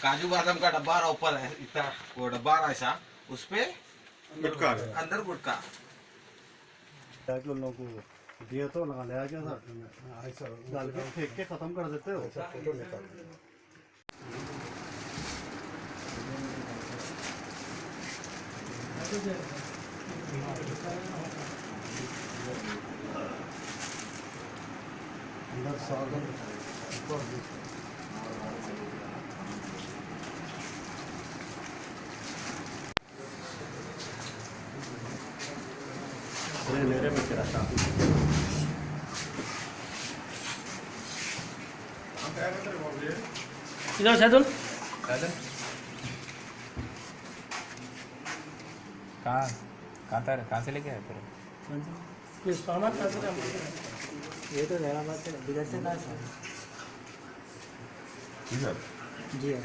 काजू बादाम का डब्बा रहा ऊपर है, इतना वो डब्बा रहा ऐसा, उस पे गुटखा है। अंदर गुटका। जाके उन लोगों को दिए तो लगा लिया क्या था, डाल के फेंक के खत्म कर देते हो। अंदर सागर मेरे में तेरा था। इधर शायद कहाँ से लेके आए फिर? ये सामान कहाँ से लाए? ये तो नया बात है, बिगड़ से कहाँ से? जी हाँ।